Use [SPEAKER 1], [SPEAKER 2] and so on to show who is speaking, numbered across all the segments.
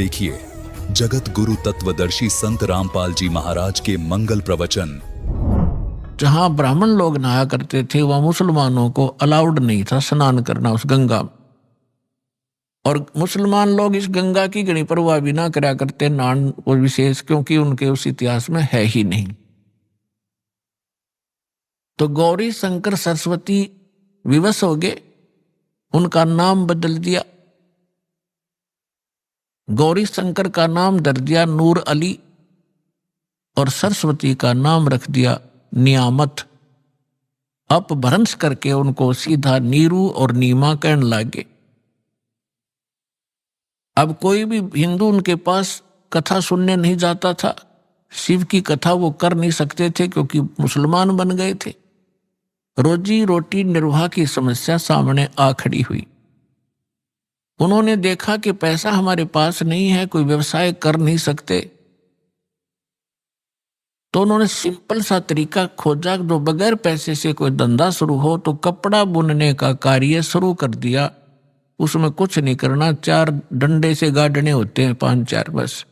[SPEAKER 1] देखिए जगत गुरु तत्वदर्शी संत रामपाल जी महाराज के मंगल प्रवचन।
[SPEAKER 2] जहां ब्राह्मण लोग नहाया करते थे वहां मुसलमानों को अलाउड नहीं था स्नान करना उस गंगा में, और मुसलमान लोग इस गंगा की गणी परवाह भी ना करा करते नान को विशेष, क्योंकि उनके उस इतिहास में है ही नहीं। तो गौरी शंकर सरस्वती विवश हो गए, उनका नाम बदल दिया। गौरी शंकर का नाम धर दिया नूर अली, और सरस्वती का नाम रख दिया नियामत। अपभ्रंश करके उनको सीधा नीरू और नीमा कहने लगे। अब कोई भी हिंदू उनके पास कथा सुनने नहीं जाता था। शिव की कथा वो कर नहीं सकते थे क्योंकि मुसलमान बन गए थे। रोजी रोटी निर्वाह की समस्या सामने आ खड़ी हुई। उन्होंने देखा कि पैसा हमारे पास नहीं है, कोई व्यवसाय कर नहीं सकते, तो उन्होंने सिंपल सा तरीका खोजा जो बगैर पैसे से कोई धंधा शुरू हो। तो कपड़ा बुनने का कार्य शुरू कर दिया। उसमें कुछ नहीं करना, 4 डंडे से गाड़ने होते हैं, 5-4 बस।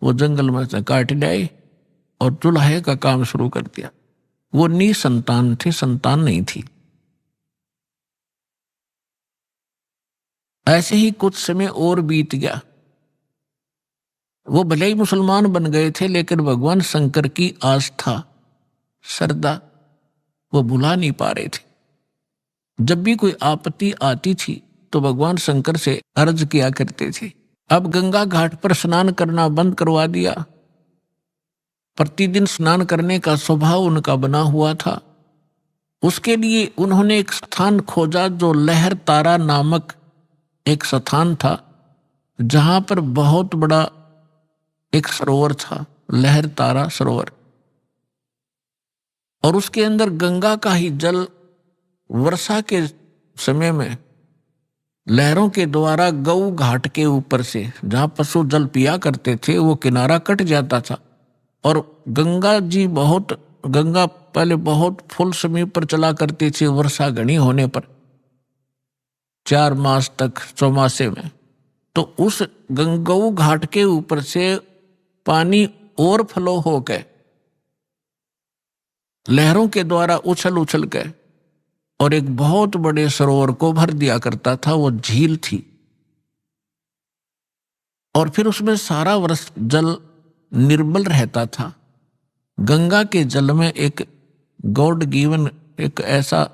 [SPEAKER 2] वो जंगल में से काट लाए और चूल्हे का काम शुरू कर दिया। वो निसंतान थे, संतान नहीं थी। ऐसे ही कुछ समय और बीत गया। वो भले ही मुसलमान बन गए थे, लेकिन भगवान शंकर की आस्था श्रद्धा वो भुला नहीं पा रहे थे। जब भी कोई आपत्ति आती थी तो भगवान शंकर से अर्ज किया करते थे। अब गंगा घाट पर स्नान करना बंद करवा दिया। प्रतिदिन स्नान करने का स्वभाव उनका बना हुआ था। उसके लिए उन्होंने एक स्थान खोजा जो लहर तारा नामक एक स्थान था, जहां पर बहुत बड़ा एक सरोवर था, लहर तारा सरोवर। और उसके अंदर गंगा का ही जल वर्षा के समय में लहरों के द्वारा गऊ घाट के ऊपर से जहां पशु जल पिया करते थे वो किनारा कट जाता था। और गंगा पहले बहुत फुल समय पर चला करती थी वर्षा घनी होने पर, 4 मास तक चौमासे में। तो उस गंगऊ घाट के ऊपर से पानी और फ्लो हो गए, लहरों के द्वारा उछल उछल के, और एक बहुत बड़े सरोवर को भर दिया करता था। वो झील थी, और फिर उसमें सारा वर्ष जल निर्मल रहता था। गंगा के जल में एक गॉड गिवन एक ऐसा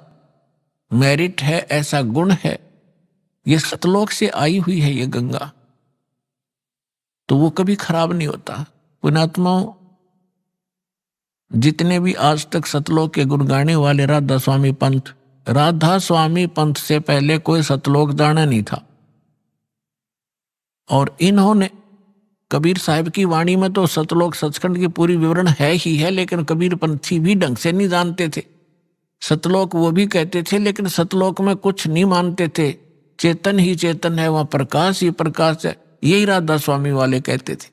[SPEAKER 2] मेरिट है, ऐसा गुण है, ये सतलोक से आई हुई है ये गंगा, तो वो कभी खराब नहीं होता। पुण्यात्माओं, जितने भी आज तक सतलोक के गुण गाने वाले राधा स्वामी पंथ से पहले कोई सतलोक जाना नहीं था। और इन्होंने कबीर साहब की वाणी में तो सतलोक सचखंड की पूरी विवरण है ही है, लेकिन कबीर पंथी भी ढंग से नहीं जानते थे। सतलोक वो भी कहते थे, लेकिन सतलोक में कुछ नहीं मानते थे। चेतन ही चेतन है, वहां प्रकाश ही प्रकाश है, यही राधा स्वामी वाले कहते थे।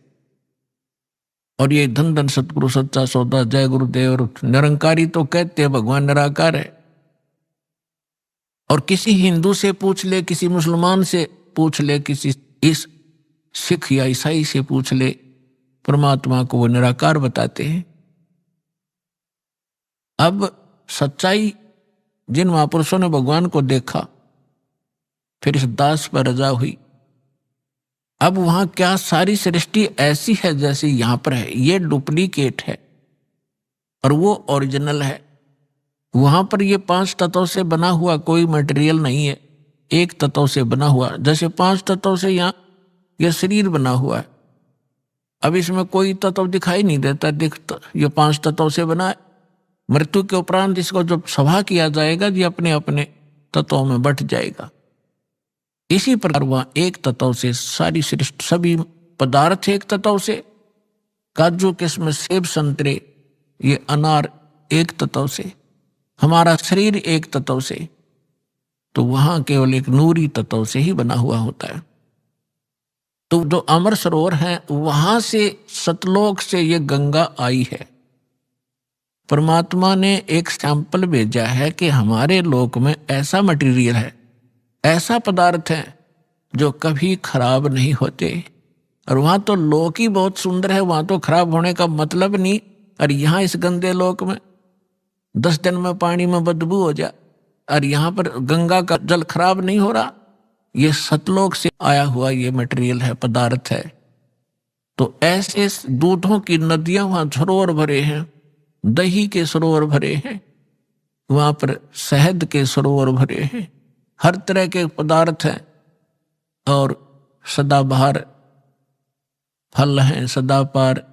[SPEAKER 2] और ये धन धन सतगुरु सच्चा सौदा जय गुरुदेव। और निरंकारी तो कहते हैं भगवान निराकार है। और किसी हिंदू से पूछ ले, किसी मुसलमान से पूछ ले, किसी इस सिख या ईसाई से पूछ ले, परमात्मा को वो निराकार बताते हैं। अब सच्चाई जिन महापुरुषों ने भगवान को देखा, फिर इस दास पर रजा हुई। अब वहां क्या सारी सृष्टि ऐसी है जैसे यहां पर है, ये डुप्लीकेट है और वो ओरिजिनल है। वहां पर ये 5 तत्वों से बना हुआ कोई मटेरियल नहीं है, एक तत्व से बना हुआ। जैसे 5 तत्वों से यहाँ ये शरीर बना हुआ है। अब इसमें कोई तत्व दिखाई नहीं देता, दिखता ये 5 तत्वों से बना है। मृत्यु के उपरांत इसको जब सभा किया जाएगा, ये अपने अपने तत्वों में बट जाएगा। इसी प्रकार वह एक तत्व से सारी सृष्टि, सभी पदार्थ एक तत्व से, काजू किस्म सेब संतरे ये अनार एक तत्व से, हमारा शरीर एक तत्व से। तो वहां केवल एक नूरी तत्व से ही बना हुआ होता है। तो जो अमर सरोवर है वहां से सतलोक से ये गंगा आई है। परमात्मा ने एक सैंपल भेजा है कि हमारे लोक में ऐसा मटेरियल है, ऐसा पदार्थ है जो कभी खराब नहीं होते, और वहां तो लोक ही बहुत सुंदर है, वहां तो खराब होने का मतलब नहीं। और यहाँ इस गंदे लोक में 10 दिन में पानी में बदबू हो जाए, और यहाँ पर गंगा का जल खराब नहीं हो रहा। ये सतलोक से आया हुआ ये मटेरियल है, पदार्थ है। तो ऐसे दूधों की नदियां वहां सरोवर भरे हैं, दही के सरोवर भरे हैं, वहां पर शहद के सरोवर भरे हैं, हर तरह के पदार्थ हैं। और सदाबहार फल हैं, सदाबहार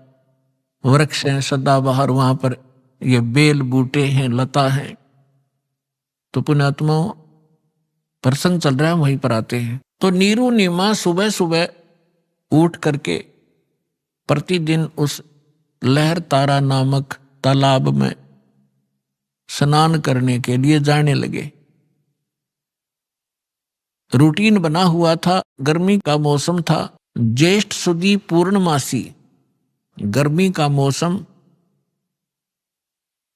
[SPEAKER 2] वृक्ष हैं, सदाबहार वहां पर ये बेल बूटे हैं, लता हैं। तो पुण्यात्माओं, प्रसंग चल रहा है, वहीं पर आते हैं। तो नीरू नीमा सुबह सुबह उठ करके प्रतिदिन उस लहर तारा नामक तालाब में स्नान करने के लिए जाने लगे। रूटीन बना हुआ था, गर्मी का मौसम था, ज्येष्ठ सुदी पूर्णमासी, गर्मी का मौसम।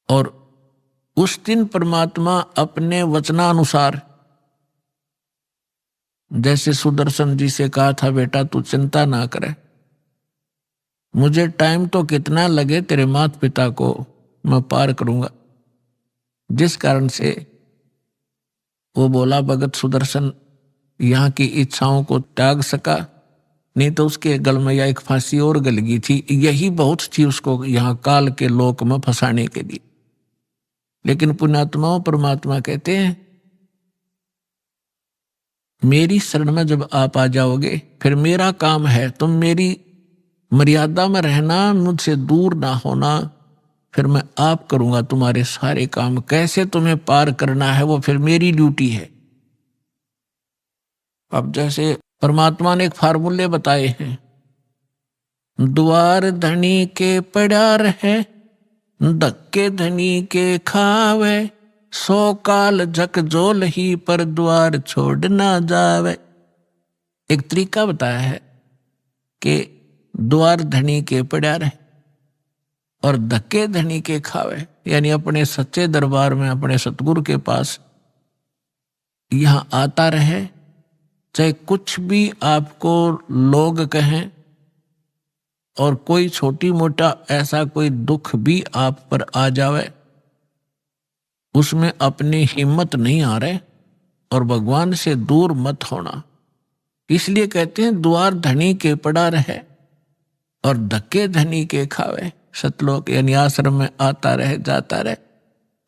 [SPEAKER 2] और उस दिन परमात्मा अपने वचनानुसार, जैसे सुदर्शन जी से कहा था, बेटा तू चिंता ना करे, मुझे टाइम तो कितना लगे तेरे माता पिता को मैं पार करूंगा। जिस कारण से वो बोला भगत सुदर्शन यहाँ की इच्छाओं को त्याग सका, नहीं तो उसके गल में या एक फांसी और गल गई थी। यही बहुत थी उसको यहाँ काल के लोक में फंसाने के लिए। लेकिन पुण्यात्माओं, परमात्मा कहते हैं मेरी शरण में जब आप आ जाओगे, फिर मेरा काम है, तुम मेरी मर्यादा में रहना, मुझसे दूर ना होना, फिर मैं आप करूंगा तुम्हारे सारे काम। कैसे तुम्हें पार करना है वो फिर मेरी ड्यूटी है। अब जैसे परमात्मा ने एक फार्मूले बताए हैं, द्वार धनी के पड़ा रहे, धक्के धनी के खावे, 100 काल झकझोल ही पर द्वार छोड़ ना जावे। एक तरीका बताया है कि द्वार धनी के पड़ा रहे और धक्के धनी के खावे, यानी अपने सच्चे दरबार में, अपने सतगुरु के पास यहां आता रहे, चाहे कुछ भी आपको लोग कहें, और कोई छोटी मोटा ऐसा कोई दुख भी आप पर आ जावे, उसमें अपनी हिम्मत नहीं आ रहे और भगवान से दूर मत होना। इसलिए कहते हैं द्वार धनी के पड़ा रहे और धक्के धनी के खावे। सतलोक यानी आश्रम में आता रहे, जाता रहे,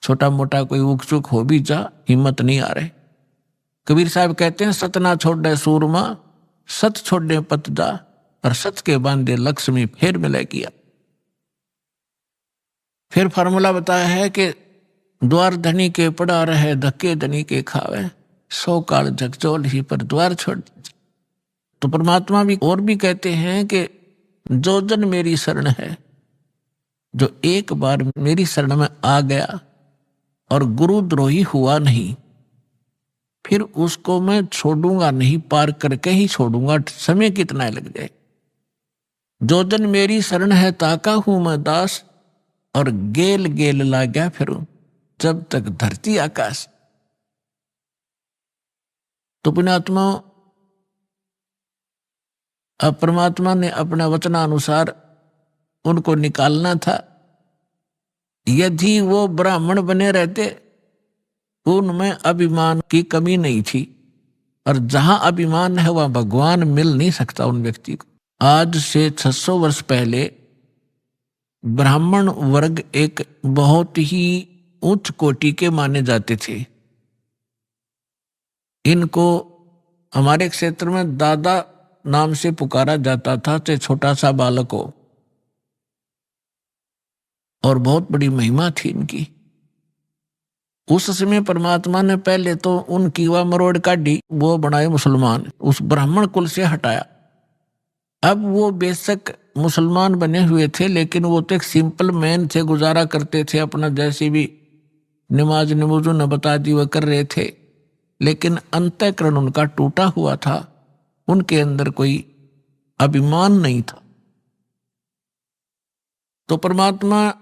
[SPEAKER 2] छोटा मोटा कोई उक चुक हो भी जा, हिम्मत नहीं आ रहे। कबीर साहब कहते हैं सत ना छोड़े सूरमा, सत छोड़े पत जा, और सत के बांधे लक्ष्मी फिर मिले किया। फिर फार्मूला बताया है कि द्वार धनी के पड़ा रहे, धक्के धनी के खावे, 100 काल झकझोल ही पर द्वार छोड़। तो परमात्मा भी और भी कहते हैं कि जो जन मेरी शरण है, जो एक बार मेरी शरण में आ गया और गुरुद्रोही हुआ नहीं, फिर उसको मैं छोड़ूंगा नहीं, पार करके ही छोड़ूंगा, समय कितना लग जाए। जो जन मेरी शरण है ताका हूं मैं दास, और गेल गेल ला गया फिरूं जब तक धरती आकाश। तो पुण्यात्मा, अब परमात्मा ने अपना वचनानुसार उनको निकालना था। यदि वो ब्राह्मण बने रहते, उनमें अभिमान की कमी नहीं थी, और जहां अभिमान है वहां भगवान मिल नहीं सकता उन व्यक्ति को। आज से 600 वर्ष पहले ब्राह्मण वर्ग एक बहुत ही उच्च कोटि के माने जाते थे। इनको हमारे क्षेत्र में दादा नाम से पुकारा जाता था, चाहे छोटा सा बालक हो, और बहुत बड़ी महिमा थी इनकी। उस समय परमात्मा ने पहले तो उनकी वह मरोड़ काटी, वो बनाए मुसलमान, उस ब्राह्मण कुल से हटाया। अब वो बेशक मुसलमान बने हुए थे, लेकिन वो तो एक सिंपल मैन थे, गुजारा करते थे अपना, जैसे भी नमाज नमूजू न बता दी वह कर रहे थे। लेकिन अंतःकरण उनका टूटा हुआ था, उनके अंदर कोई अभिमान नहीं था। तो परमात्मा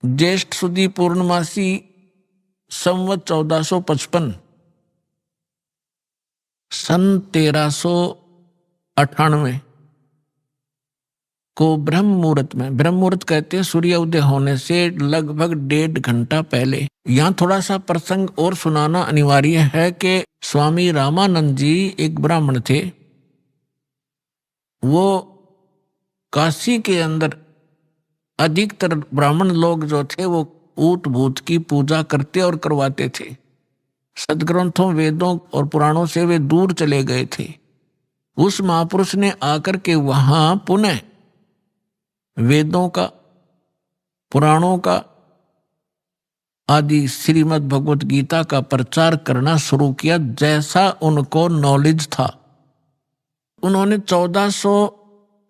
[SPEAKER 2] ज्येष्ठ सुदी पूर्णमासी संवत 1455 सन 1398 को ब्रह्म मुहूर्त में, ब्रह्म मुहूर्त कहते हैं सूर्य उदय होने से लगभग 1.5 घंटा पहले। यहाँ थोड़ा सा प्रसंग और सुनाना अनिवार्य है कि स्वामी रामानंद जी एक ब्राह्मण थे। वो काशी के अंदर अधिकतर ब्राह्मण लोग जो थे वो ऊत भूत की पूजा करते और करवाते थे। सदग्रंथों, वेदों और पुराणों से वे दूर चले गए थे। उस महापुरुष ने आकर के वहां पुनः वेदों का, पुराणों का आदि श्रीमद् भगवत गीता का प्रचार करना शुरू किया जैसा उनको नॉलेज था। उन्होंने 1400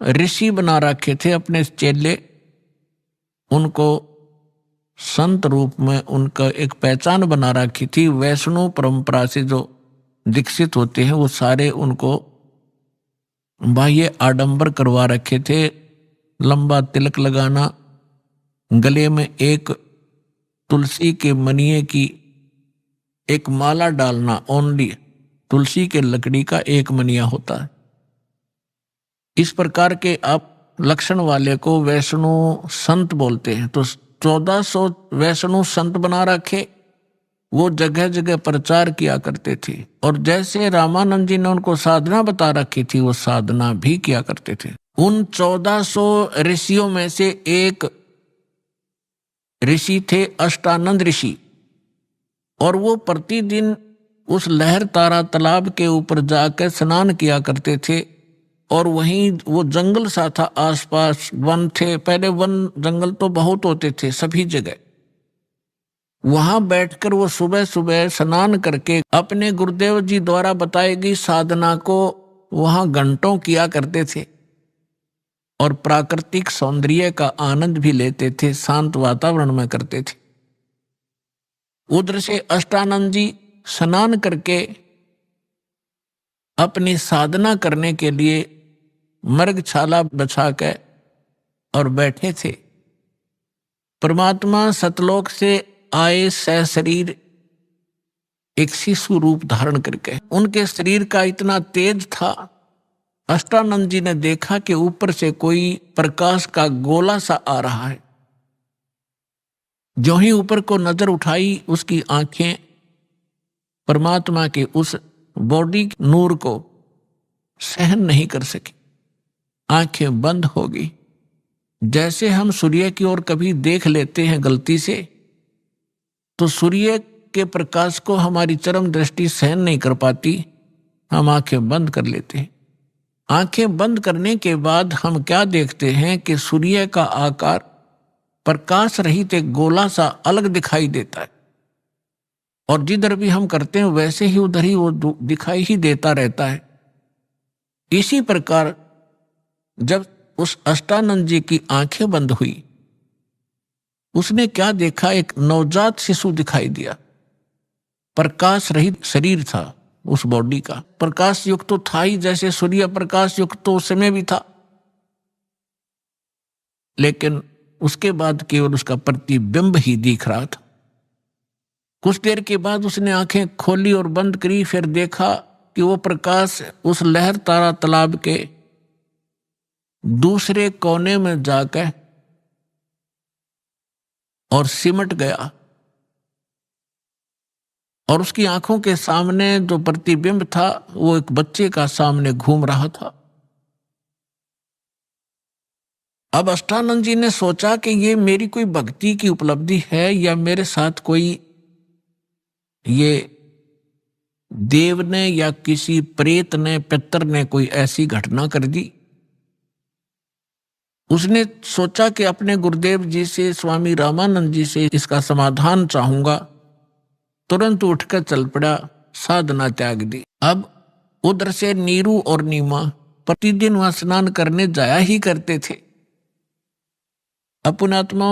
[SPEAKER 2] ऋषि बना रखे थे अपने चेले। उनको संत रूप में उनका एक पहचान बना रखी थी। वैष्णव परंपरा से जो दीक्षित होते हैं वो सारे उनको बाह्य आडंबर करवा रखे थे। लंबा तिलक लगाना, गले में एक तुलसी के मनिये की एक माला डालना, ओनली तुलसी के लकड़ी का एक मनिया होता है। इस प्रकार के आप लक्षण वाले को वैष्णव संत बोलते हैं। तो 1400 वैष्णव संत बना रखे, वो जगह जगह प्रचार किया करते थे। और जैसे रामानंद जी ने उनको साधना बता रखी थी वो साधना भी किया करते थे। उन 1400 ऋषियों में से एक ऋषि थे अष्टानंद ऋषि, और वो प्रतिदिन उस लहर तारा तालाब के ऊपर जाकर स्नान किया करते थे। और वहीं वो जंगल सा था, आसपास वन थे। पहले वन जंगल तो बहुत होते थे सभी जगह। वहां बैठकर वो सुबह सुबह स्नान करके अपने गुरुदेव जी द्वारा बताई गई साधना को वहां घंटों किया करते थे और प्राकृतिक सौंदर्य का आनंद भी लेते थे, शांत वातावरण में करते थे। उधर से अष्टानंद जी स्नान करके अपनी साधना करने के लिए मृगछाला बिछा के और बैठे थे। परमात्मा सतलोक से आए सशरीर एक शिशु रूप धारण करके, उनके शरीर का इतना तेज था। अष्टानंद जी ने देखा कि ऊपर से कोई प्रकाश का गोला सा आ रहा है। जो ही ऊपर को नजर उठाई, उसकी आंखें परमात्मा के उस बॉडी नूर को सहन नहीं कर सकी, आंखें बंद हो गई। जैसे हम सूर्य की ओर कभी देख लेते हैं गलती से, तो सूर्य के प्रकाश को हमारी चरम दृष्टि सहन नहीं कर पाती, हम आंखें बंद कर लेते हैं। आंखें बंद करने के बाद हम क्या देखते हैं कि सूर्य का आकार प्रकाश रहित एक गोला सा अलग दिखाई देता है, और जिधर भी हम करते हैं वैसे ही उधर ही वो दिखाई ही देता रहता है। इसी प्रकार जब उस अष्टानंद जी की आंखें बंद हुई, उसने क्या देखा, एक नवजात शिशु दिखाई दिया। प्रकाश रहित शरीर था उस बॉडी का, प्रकाश युक्त तो था ही, जैसे सूर्य प्रकाश युक्त तो उस समय भी था, लेकिन उसके बाद केवल उसका प्रतिबिंब ही दिख रहा था। कुछ देर के बाद उसने आंखें खोली और बंद करी, फिर देखा कि वो प्रकाश उस लहर तारा तालाब के दूसरे कोने में जाकर और सिमट गया, और उसकी आंखों के सामने जो प्रतिबिंब था वो एक बच्चे का सामने घूम रहा था। अब अष्टानंद जी ने सोचा कि ये मेरी कोई भक्ति की उपलब्धि है या मेरे साथ कोई ये देव ने या किसी प्रेत ने, पितर ने कोई ऐसी घटना कर दी। उसने सोचा कि अपने गुरुदेव जी से, स्वामी रामानंद जी से इसका समाधान चाहूंगा। तुरंत उठकर चल पड़ा, साधना त्याग दी। अब उधर से नीरू और नीमा प्रतिदिन वहां स्नान करने जाया ही करते थे। अपनात्मा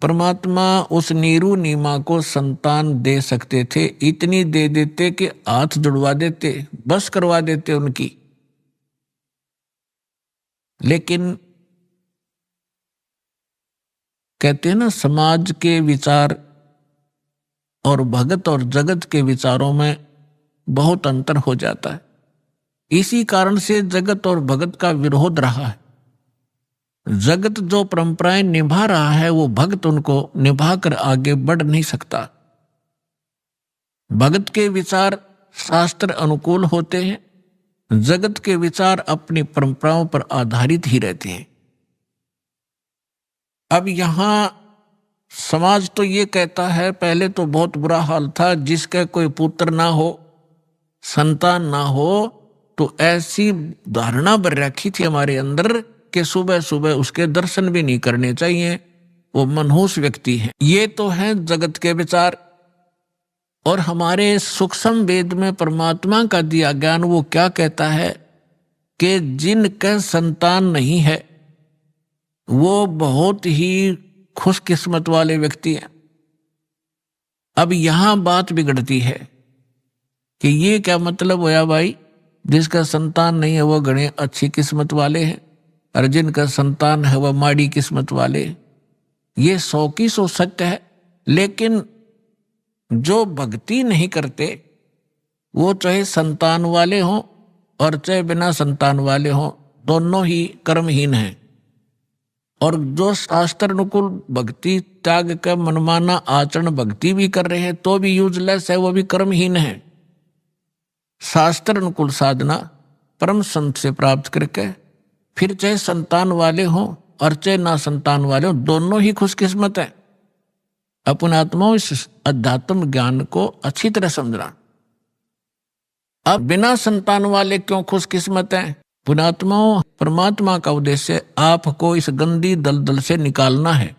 [SPEAKER 2] परमात्मा उस नीरू नीमा को संतान दे सकते थे, इतनी दे देते कि हाथ जुड़वा देते, बस करवा देते उनकी। लेकिन कहते हैं ना, समाज के विचार और भगत और जगत के विचारों में बहुत अंतर हो जाता है। इसी कारण से जगत और भगत का विरोध रहा है। जगत जो परंपराएं निभा रहा है वो भक्त उनको निभाकर आगे बढ़ नहीं सकता। भगत के विचार शास्त्र अनुकूल होते हैं, जगत के विचार अपनी परंपराओं पर आधारित ही रहते हैं। अब यहां समाज तो ये कहता है, पहले तो बहुत बुरा हाल था, जिसका कोई पुत्र ना हो, संतान ना हो, तो ऐसी धारणा बन रखी थी हमारे अंदर कि सुबह सुबह उसके दर्शन भी नहीं करने चाहिए, वो मनहूस व्यक्ति है। ये तो है जगत के विचार। और हमारे सूक्ष्म वेद में परमात्मा का दिया ज्ञान वो क्या कहता है कि जिनका संतान नहीं है वो बहुत ही खुशकिस्मत वाले व्यक्ति हैं। अब यहां बात बिगड़ती है कि ये क्या मतलब होया भाई, जिसका संतान नहीं है वो गणे अच्छी किस्मत वाले हैं और जिनका संतान है वह माड़ी किस्मत वाले। ये 100 की 100 सत्य है, लेकिन जो भक्ति नहीं करते वो चाहे संतान वाले हों और चाहे बिना संतान वाले हों, दोनों ही कर्महीन हैं। और जो शास्त्र अनुकूल भक्ति त्याग कर मनमाना आचरण भक्ति भी कर रहे हैं तो भी यूजलेस है, वो भी कर्महीन है। शास्त्र अनुकूल साधना परम संत से प्राप्त करके फिर चाहे संतान वाले हों और चाहे ना संतान वाले हों, दोनों ही खुशकिस्मत है। अपने आत्माओं इस अध्यात्म ज्ञान को अच्छी तरह समझना। अब बिना संतान वाले क्यों खुशकिस्मत हैं? पुणात्माओं, परमात्मा का उद्देश्य आपको इस गंदी दलदल से निकालना है।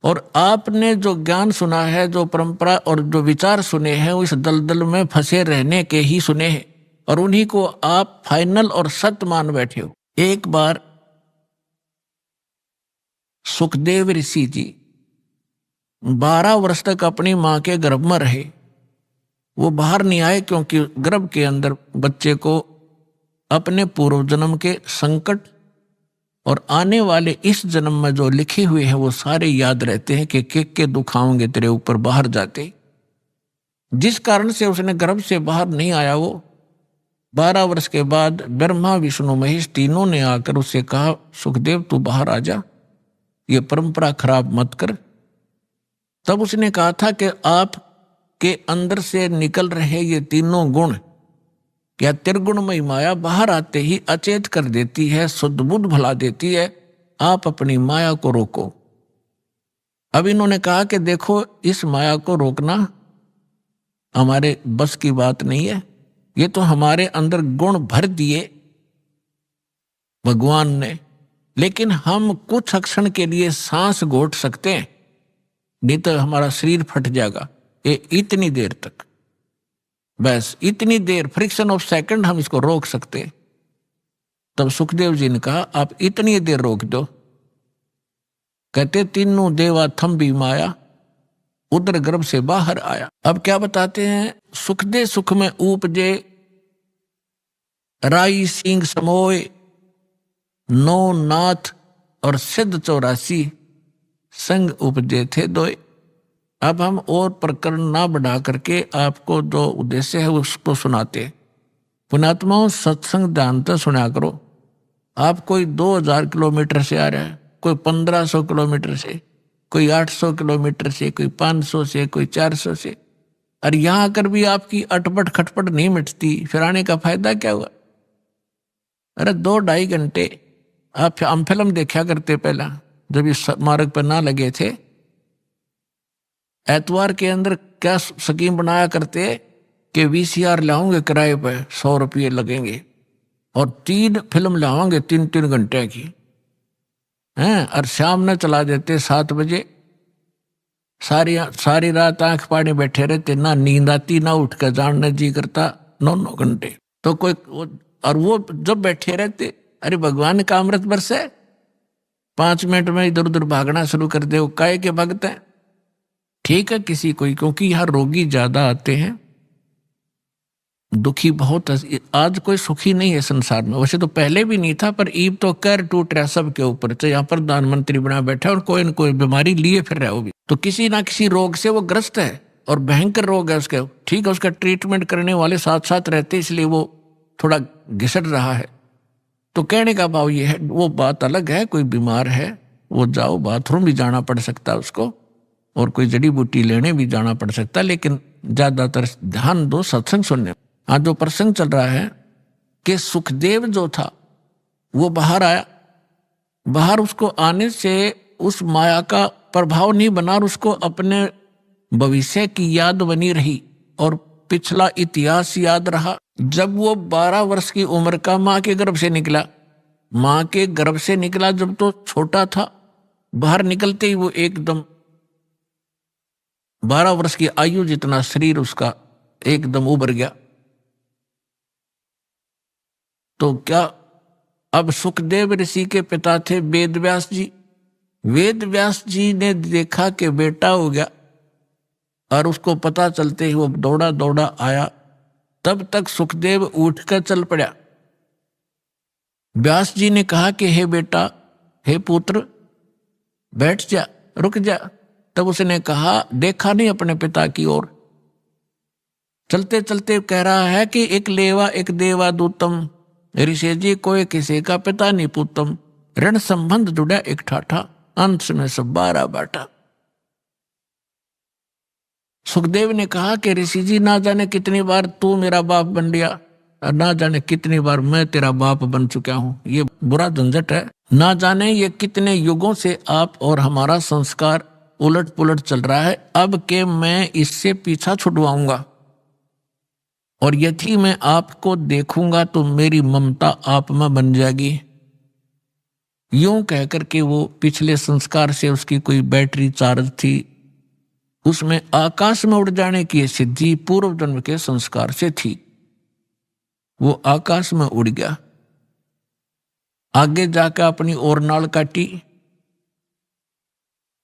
[SPEAKER 2] और आपने जो ज्ञान सुना है, जो परंपरा और जो विचार सुने हैं, वो इस दलदल में फंसे रहने के ही सुने हैं और उन्हीं को आप फाइनल और सत्य मान बैठे हो। एक बार सुखदेव ऋषि जी 12 वर्ष तक अपनी मां के गर्भ में रहे। वो बाहर नहीं आए क्योंकि गर्भ के अंदर बच्चे को अपने पूर्व जन्म के संकट और आने वाले इस जन्म में जो लिखे हुए हैं वो सारे याद रहते हैं कि के दुख आएंगे तेरे ऊपर बाहर जाते। जिस कारण से उसने गर्भ से बाहर नहीं आया। वो 12 वर्ष के बाद ब्रह्मा विष्णु महेश तीनों ने आकर उससे कहा, सुखदेव तू बाहर आ जा, ये परंपरा खराब मत कर। तब उसने कहा था कि आप के अंदर से निकल रहे ये तीनों गुण, क्या त्रिगुणमयी माया बाहर आते ही अचेत कर देती है, शुद्ध बुद्ध भला देती है। आप अपनी माया को रोको। अब इन्होंने कहा कि देखो, इस माया को रोकना हमारे बस की बात नहीं है। ये तो हमारे अंदर गुण भर दिए भगवान ने, लेकिन हम कुछ क्षण के लिए सांस घोट सकते हैं, नहीं तो हमारा शरीर फट जाएगा। ये इतनी देर तक, बस इतनी देर, फ्रिक्शन ऑफ सेकंड हम इसको रोक सकते। तब सुखदेव जी ने कहा आप इतनी देर रोक दो। कहते तीनों देवा थम भी माया, उदर गर्भ से बाहर आया। अब क्या बताते हैं, सुख दे सुख में उपजे, राई सिंह समोय, नौ नाथ और सिद्ध 84 संग उपजे थे दोय। अब हम और प्रकरण ना बढ़ा करके आपको जो उद्देश्य है उसको सुनाते। पुणात्माओं, सत्संग ध्यान तो सुना करो। आप कोई 2000 किलोमीटर से आ रहा है, कोई 1500 किलोमीटर से, कोई 800 किलोमीटर से, कोई 500 से, कोई 400 से, और यहां आकर भी आपकी अटपट खटपट नहीं मिटती, फिर आने का फायदा क्या हुआ? अरे 2-2.5 घंटे हम फिल्म देखा करते पहला, जब इस मार्ग पर ना लगे थे। एतवार के अंदर क्या स्कीम बनाया करते कि VCR लाओगे किराए पे, 100 रुपये लगेंगे और 3 फिल्म लाओगे 3-3 घंटे की हैं, और शाम में चला देते 7 बजे। सारी रात आंख पानी बैठे रहते, ना नींद आती, ना उठ कर जानने जी करता, 9-9 घंटे। तो कोई, और वो जब बैठे रहते, अरे भगवान का अमृत बरसे, 5 मिनट में इधर उधर भागना शुरू कर दे, वो काहे के भगत हैं। ठीक है किसी कोई, क्योंकि यहाँ रोगी ज्यादा आते हैं, दुखी बहुत। आज कोई सुखी नहीं है संसार में, वैसे तो पहले भी नहीं था, पर ईब तो कर टूट रहा सबके ऊपर। तो यहाँ प्रधानमंत्री बना बैठा और कोई न कोई बीमारी लिए फिर रहा, वो भी तो किसी ना किसी रोग से वो ग्रस्त है, और भयंकर रोग है उसके। ठीक है, उसका ट्रीटमेंट करने वाले साथ साथ रहते, इसलिए वो थोड़ा घिसट रहा है। तो कहने का भाव ये है, वो बात अलग है, कोई बीमार है वो जाओ, बाथरूम भी जाना पड़ सकता है उसको, और कोई जड़ी बूटी लेने भी जाना पड़ सकता है, लेकिन ज्यादातर ध्यान दो सत्संग सुनने। आज जो प्रसंग चल रहा है कि सुखदेव जो था वो बाहर आया, बाहर उसको आने से उस माया का प्रभाव नहीं बना और उसको अपने भविष्य की याद बनी रही और पिछला इतिहास याद रहा। जब वो 12 वर्ष की उम्र का मां के गर्भ से निकला, मां के गर्भ से निकला जब तो छोटा था, बाहर निकलते ही वो एकदम 12 वर्ष की आयु जितना शरीर उसका एकदम उभर गया। तो क्या अब सुखदेव ऋषि के पिता थे वेदव्यास जी। वेदव्यास जी ने देखा कि बेटा हो गया और उसको पता चलते ही वो दौड़ा दौड़ा आया। तब तक सुखदेव उठकर चल पड़ा। व्यास जी ने कहा कि हे बेटा, हे पुत्र, बैठ जा, रुक जा। तब उसने कहा, देखा नहीं अपने पिता की ओर, चलते चलते कह रहा है कि एक लेवा एक देवा दूतम, ऋषि जी कोई किसी का पिता नहीं पुतम, ऋण संबंध जुड़ा एक ठाठा, अंत में सब 12 बाटा। सुखदेव ने कहा कि ऋषि जी ना जाने कितनी बार तू मेरा बाप बन गया और ना जाने कितनी बार मैं तेरा बाप बन चुका हूं। ये बुरा झंझट है। ना जाने ये कितने युगों से आप और हमारा संस्कार उलट पुलट चल रहा है। अब के मैं इससे पीछा छुड़वाऊंगा और यदि मैं आपको देखूंगा तो मेरी ममता आप में बन जाएगी। यूं कहकर के वो पिछले संस्कार से उसकी कोई बैटरी चार्ज थी, उसमें आकाश में उड़ जाने की सिद्धि पूर्व जन्म के संस्कार से थी। वो आकाश में उड़ गया, आगे जाकर अपनी और नाल काटी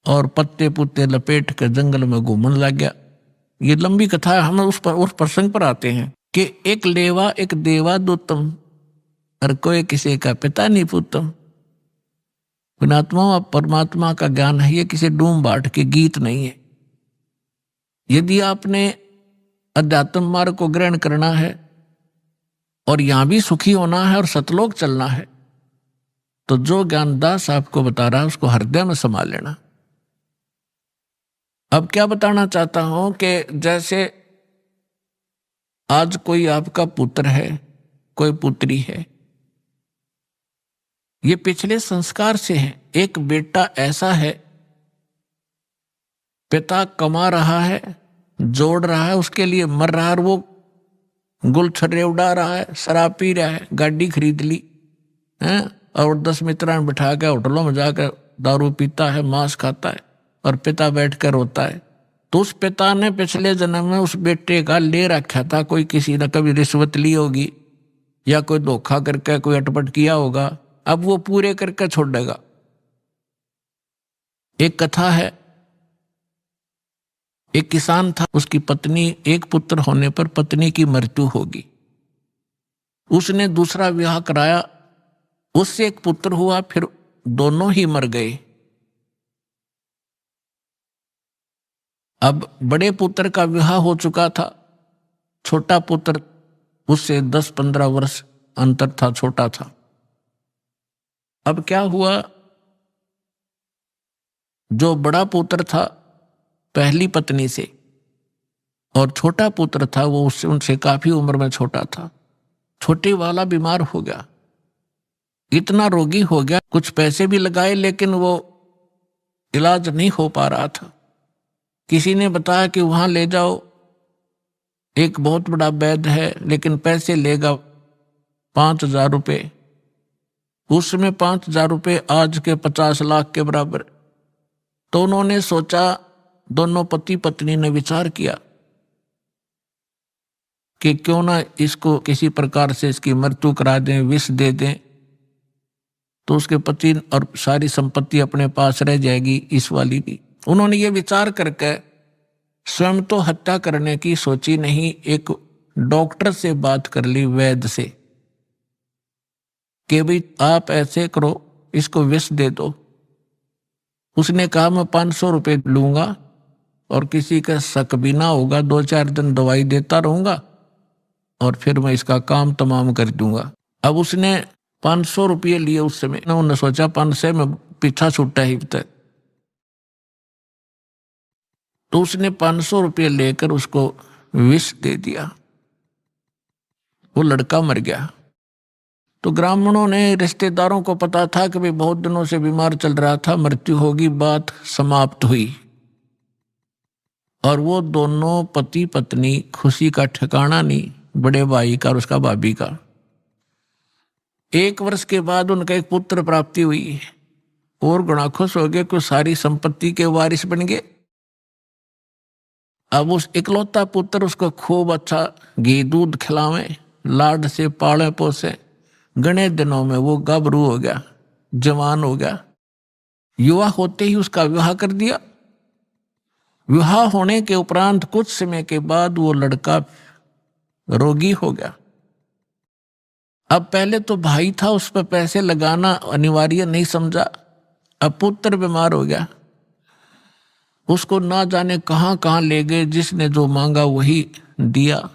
[SPEAKER 2] और पत्ते पुत्ते लपेट कर जंगल में घूमने लग गया। ये लंबी कथा है, हम उस प्रसंग पर आते हैं कि एक लेवा एक देवा दूतम और कोई किसी का पिता नहीं पुतम। पुणात्मा और परमात्मा का ज्ञान है, ये किसी डूम बाट के गीत नहीं है। यदि आपने अध्यात्म मार्ग को ग्रहण करना है और यहां भी सुखी होना है और सतलोक चलना है, तो जो ज्ञानदास आपको बता रहा है उसको हृदय में समा लेना। अब क्या बताना चाहता हूं कि जैसे आज कोई आपका पुत्र है, कोई पुत्री है, ये पिछले संस्कार से है। एक बेटा ऐसा है, पिता कमा रहा है, जोड़ रहा है, उसके लिए मर रहा है और वो गुलछर्रे उड़ा रहा है, शराब पी रहा है, गाड़ी खरीद ली है और 10 मित्रान बिठा कर होटलों में जाकर दारू पीता है, मांस खाता है और पिता बैठकर रोता है। तो उस पिता ने पिछले जन्म में उस बेटे का ले रखा था, कोई किसी ने कभी रिश्वत ली होगी या कोई धोखा करके कोई अटपट किया होगा, अब वो पूरे करके छोड़ेगा। एक कथा है, एक किसान था, उसकी पत्नी, एक पुत्र होने पर पत्नी की मृत्यु होगी। उसने दूसरा विवाह कराया, उससे एक पुत्र हुआ, फिर दोनों ही मर गए। अब बड़े पुत्र का विवाह हो चुका था, छोटा पुत्र उससे 10-15 वर्ष अंतर था, छोटा था। अब क्या हुआ, जो बड़ा पुत्र था पहली पत्नी से और छोटा पुत्र था वो उससे उनसे काफी उम्र में छोटा था, छोटे वाला बीमार हो गया, इतना रोगी हो गया, कुछ पैसे भी लगाए लेकिन वो इलाज नहीं हो पा रहा था। किसी ने बताया कि वहां ले जाओ, एक बहुत बड़ा वैद्य है लेकिन पैसे लेगा 5,000 रुपये। उसमें 5,000 रुपये आज के 50 लाख के बराबर। तो उन्होंने सोचा, दोनों पति पत्नी ने विचार किया कि क्यों ना इसको किसी प्रकार से इसकी मृत्यु करा दें, विष दे दें, तो उसके पति और सारी संपत्ति अपने पास रह जाएगी, इस वाली भी। उन्होंने ये विचार करके स्वयं तो हत्या करने की सोची नहीं, एक डॉक्टर से बात कर ली, वैद्य से, कि भाई आप ऐसे करो, इसको विष दे दो। उसने कहा मैं 500 रुपये लूंगा और किसी का शक भी ना होगा, 2-4 दिन दवाई देता रहूंगा और फिर मैं इसका काम तमाम कर दूंगा। अब उसने 500 रुपये लिए उस समय। उन्होंने सोचा 500 में पीछा छूटा ही तक, तो उसने 500 रुपये लेकर उसको विष दे दिया। वो लड़का मर गया। तो ग्रामीणों ने, रिश्तेदारों को पता था कि भाई बहुत दिनों से बीमार चल रहा था, मृत्यु होगी, बात समाप्त हुई। और वो दोनों पति पत्नी, खुशी का ठिकाना नहीं, बड़े भाई का और उसका भाभी का। 1 वर्ष के बाद उनका एक पुत्र प्राप्ति हुई और गुणा खुश हो गए कि सारी संपत्ति के वारिस बन गए। अब उस इकलौता पुत्र उसको खूब अच्छा घी दूध खिलावे, लाड से पाले पोसे। घने दिनों में वो गाभरू हो गया, जवान हो गया। युवा होते ही उसका विवाह कर दिया। विवाह होने के उपरांत कुछ समय के बाद वो लड़का रोगी हो गया। अब पहले तो भाई था, उस पर पैसे लगाना अनिवार्य नहीं समझा। अब पुत्र बीमार हो गया, उसको ना जाने कहां कहां ले गए, जिसने जो मांगा वही दिया।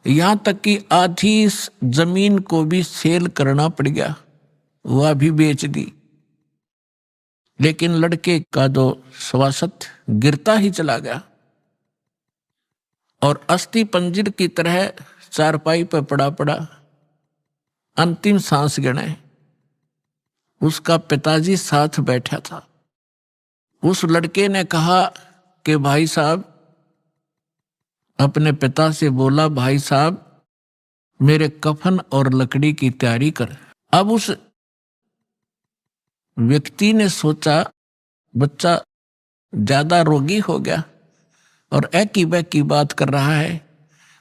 [SPEAKER 2] यहां तक कि आधी जमीन को भी सेल करना पड़ गया, वह भी बेच दी। लेकिन लड़के का जो स्वास्थ्य गिरता ही चला गया और अस्थि पंजर की तरह चारपाई पर पड़ा पड़ा अंतिम सांस गिने। उसका पिताजी साथ बैठा था। उस लड़के ने कहा कि भाई साहब, अपने पिता से बोला, भाई साहब मेरे कफन और लकड़ी की तैयारी कर। अब उस व्यक्ति ने सोचा बच्चा ज्यादा रोगी हो गया और एक की बात कर रहा है।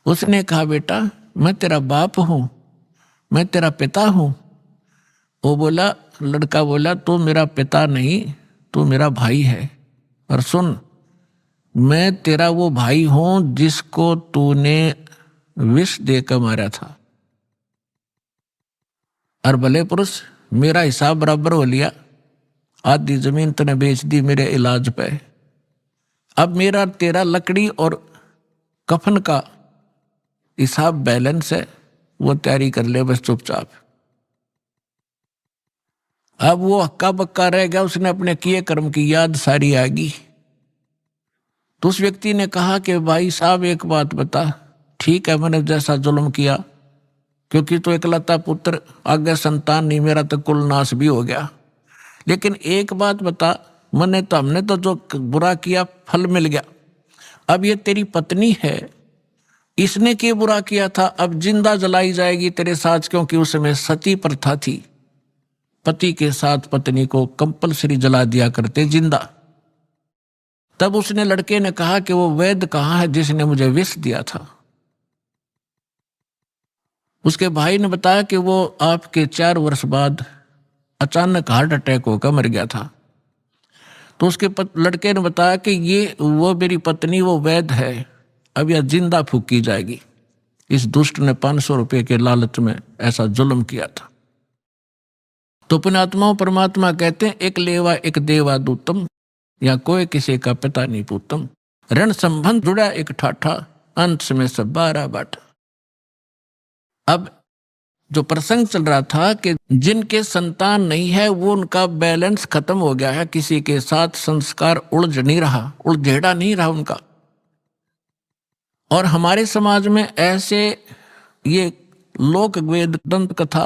[SPEAKER 2] उसने कहा बेटा मैं तेरा बाप हूं, मैं तेरा पिता हूं। वो बोला, लड़का बोला तू मेरा पिता नहीं, तू मेरा भाई है। और सुन, मैं तेरा वो भाई हूं जिसको तूने विष देकर मारा था। और भले पुरुष, मेरा हिसाब बराबर हो लिया। आधी जमीन तूने बेच दी मेरे इलाज पे। अब मेरा तेरा लकड़ी और कफन का हिसाब बैलेंस है, वो तैयारी कर ले बस चुपचाप। अब वो हक्का बक्का रह गया, उसने अपने किए कर्म की याद सारी आ गई। तो उस व्यक्ति ने कहा कि भाई साहब एक बात बता, ठीक है मैंने जैसा जुल्म किया, क्योंकि तो इकलौता पुत्र, आगे संतान नहीं, मेरा तो कुल नाश भी हो गया। लेकिन एक बात बता, हमने तो जो बुरा किया फल मिल गया। अब ये तेरी पत्नी है, इसने क्या बुरा किया था, अब जिंदा जलाई जाएगी तेरे साथ, क्योंकि उस समय सती प्रथा थी। पति के साथ पत्नी को कंपलसरी जला दिया करते जिंदा। तब उसने, लड़के ने कहा कि वो वैद्य कहाँ है जिसने मुझे विष दिया था। उसके भाई ने बताया कि वो आपके 4 वर्ष बाद अचानक हार्ट अटैक होकर मर गया था। तो उसके लड़के ने बताया कि ये वो मेरी पत्नी, वो वैद्य है, अब यह जिंदा फूकी जाएगी। इस दुष्ट ने 500 रुपये के लालच में ऐसा जुल्म किया था। तो पुण्यात्माओं, परमात्मा कहते हैं एक लेवा एक देवा दूतम, या कोई किसी का पिता नहीं पूतम। ऋण संबंध जुड़ा एक ठाठा, अंत में सब 12 बाटा। अब जो प्रसंग चल रहा था कि जिनके संतान नहीं है वो उनका बैलेंस खत्म हो गया है, किसी के साथ संस्कार उलझेड़ा नहीं रहा उनका। और हमारे समाज में ऐसे ये लोक वेद दंत कथा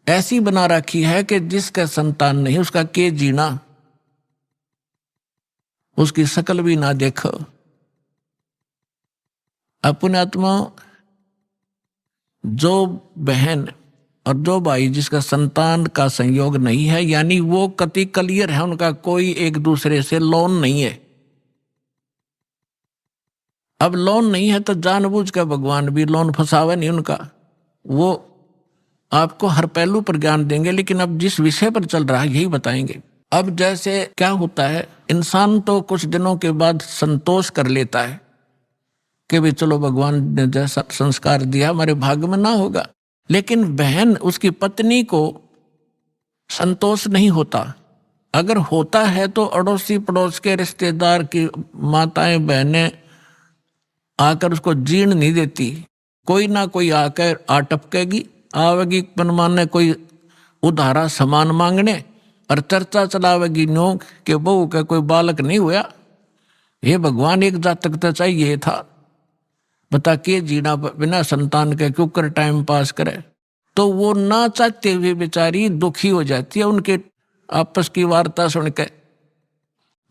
[SPEAKER 2] ऐसी बना रखी है कि जिसका संतान नहीं उसका के जीना, उसकी शकल भी ना देखो। अपने आत्मा, जो बहन और जो भाई जिसका संतान का संयोग नहीं है, यानी वो कति क्लियर है, उनका कोई एक दूसरे से लोन नहीं है। अब लोन नहीं है तो जानबूझ कर भगवान भी लोन फंसावे नहीं उनका। वो आपको हर पहलू पर ज्ञान देंगे, लेकिन अब जिस विषय पर चल रहा है यही बताएंगे। अब जैसे क्या होता है, इंसान तो कुछ दिनों के बाद संतोष कर लेता है कि भाई चलो भगवान ने जैसा संस्कार दिया हमारे भाग्य में ना होगा। लेकिन बहन, उसकी पत्नी को संतोष नहीं होता। अगर होता है तो अड़ोसी पड़ोस के रिश्तेदार की माताएं बहनें आकर उसको जीर्ण नहीं देती, कोई ना कोई आकर आटपकेगी, आवेगी मनमाने कोई उधारा सामान मांगने और चर्चा चलावेगी नो कि बहू का कोई बालक नहीं हुआ। ये भगवान एक जातक तो चाहिए था, बता के जीना बिना संतान के क्यों कर टाइम पास करे। तो वो ना चाहते हुए बेचारी दुखी हो जाती है उनके आपस की वार्ता सुन के,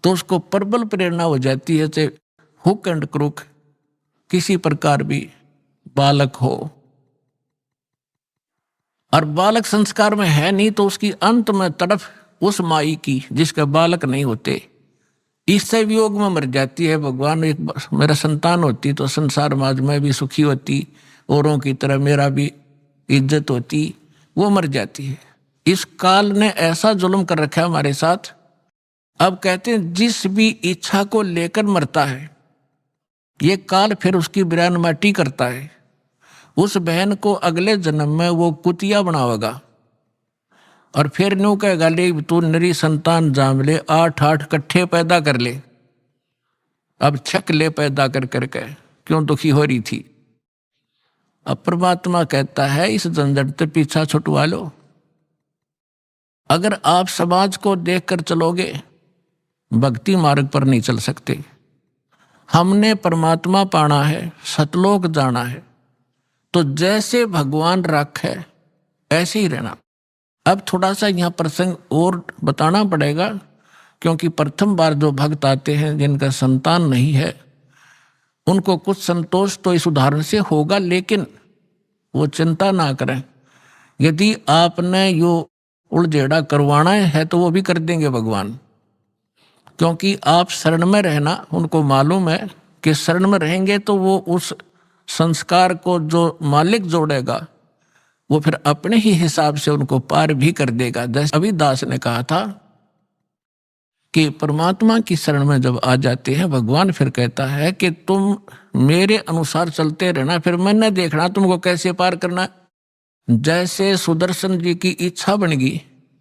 [SPEAKER 2] तो उसको प्रबल प्रेरणा हो जाती है चाहे हुक एंड क्रुक किसी प्रकार भी बालक हो। और बालक संस्कार में है नहीं तो उसकी अंत में तड़फ उस माई की जिसके बालक नहीं होते, इससे वियोग में मर जाती है। भगवान एक मेरा संतान होती तो संसार समाज में भी सुखी होती, औरों की तरह मेरा भी इज्जत होती, वो मर जाती है। इस काल ने ऐसा जुल्म कर रखा है हमारे साथ। अब कहते हैं जिस भी इच्छा को लेकर मरता है ये काल फिर उसकी बिरान माटी करता है। उस बहन को अगले जन्म में वो कुतिया बनावेगा और फिर न्यू कहेगा ले तू नरी संतान जाम ले, 8 कट्ठे पैदा कर ले, अब छक ले पैदा कर करके क्यों दुखी हो रही थी। अब परमात्मा कहता है इस झंझट से पीछा छुटवा लो। अगर आप समाज को देखकर चलोगे भक्ति मार्ग पर नहीं चल सकते। हमने परमात्मा पाना है, सतलोक जाना है, तो जैसे भगवान रखे ऐसे ही रहना। अब थोड़ा सा यहाँ प्रसंग और बताना पड़ेगा क्योंकि प्रथम बार जो भक्त आते हैं जिनका संतान नहीं है उनको कुछ संतोष तो इस उदाहरण से होगा, लेकिन वो चिंता ना करें। यदि आपने यो उलझेड़ा करवाना है तो वो भी कर देंगे भगवान, क्योंकि आप शरण में रहना उनको मालूम है कि शरण में रहेंगे तो वो उस संस्कार को जो मालिक जोड़ेगा वो फिर अपने ही हिसाब से उनको पार भी कर देगा। जैसे अभिदास ने कहा था कि परमात्मा की शरण में जब आ जाते हैं भगवान फिर कहता है कि तुम मेरे अनुसार चलते रहना, फिर मैंने देखना तुमको कैसे पार करना। जैसे सुदर्शन जी की इच्छा बन गई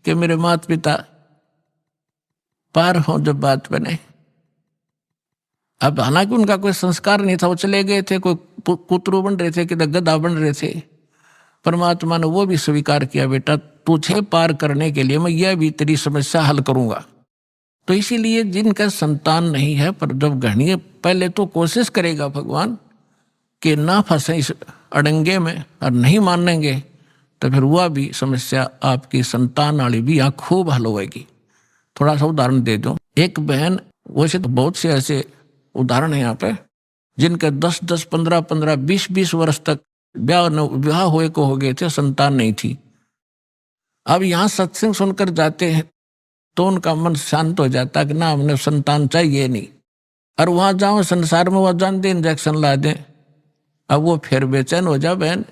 [SPEAKER 2] कि मेरे माता पिता पार हो जब बात बने। अब हालांकि उनका कोई संस्कार नहीं था, वो चले गए थे, कोई कुतरू बन रहे थे कि गधा बन रहे थे। परमात्मा ने वो भी स्वीकार किया बेटा तुझे पार करने के लिए मैं यह भी तेरी समस्या हल करूंगा। तो इसीलिए जिनका संतान नहीं है पर जब घड़िए पहले तो कोशिश करेगा भगवान कि ना फंसे इस अड़ंगे में और नहीं मानेंगे तो फिर वह भी समस्या आपकी संतान वाली भी यहाँ खूब हल होएगी। थोड़ा सा उदाहरण दे दूं। एक बहन, वैसे तो बहुत से ऐसे उदाहरण है यहाँ पे जिनके 10-10, 15-15, 20-20 वर्ष तक विवाह हुए को हो गए थे, संतान नहीं थी। अब यहाँ सत्संग सुनकर जाते हैं तो उनका मन शांत हो जाता है कि ना हमने संतान चाहिए नहीं, और वहां जाओ संसार में वह जान दे इंजेक्शन ला दें, अब वो फिर बेचैन हो जा बहन,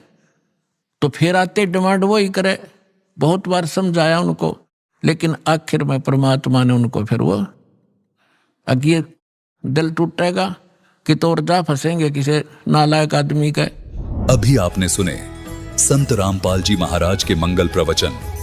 [SPEAKER 2] तो फिर आते डिमांड वो ही करे। बहुत बार समझाया उनको, लेकिन आखिर में परमात्मा ने उनको फिर वो अगे दिल टूटेगा कि तो और जा फंसेंगे किसी नालायक आदमी का।
[SPEAKER 1] अभी आपने सुने संत रामपाल जी महाराज के मंगल प्रवचन।